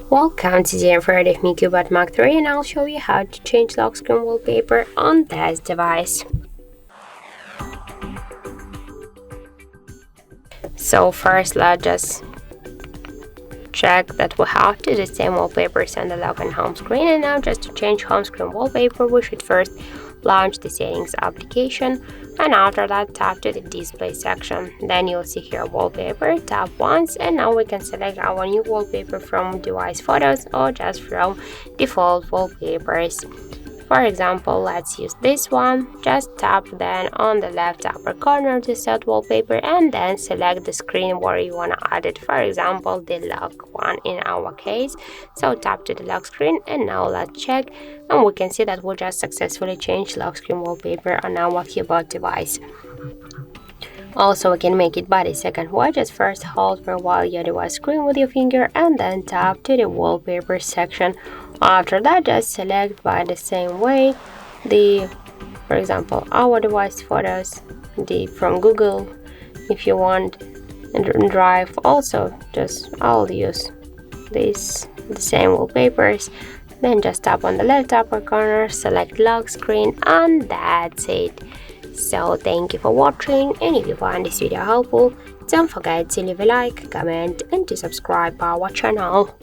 Welcome to the Redmi CUBOT Max 3, and I'll show you how to change lock screen wallpaper on this device. So first, let's just check that we have the same wallpapers on the lock and home screen. And now, just to change home screen wallpaper, we should first launch the settings application, and after that tap to the display section. Then you'll see here wallpaper, tap once, and now we can select our new wallpaper from device photos or just from default wallpapers. For example, let's use this one. Just tap then on the left upper corner to set wallpaper, and then select the screen where you want to add it. For example, the lock one in our case. So tap to the lock screen, and now let's check, and we can see that we just successfully changed lock screen wallpaper on our CUBOT device. Also, we can make it by the second way. Just first hold for a while your device screen with your finger, and then tap to the wallpaper section. After that, just select by the same way for example, our device photos, from Google if you want, and Drive. Also, I'll use the same wallpapers. Then just tap on the left upper corner, select lock screen, and that's it. So thank you for watching, and if you find this video helpful, don't forget to leave a like, comment, and to subscribe our channel.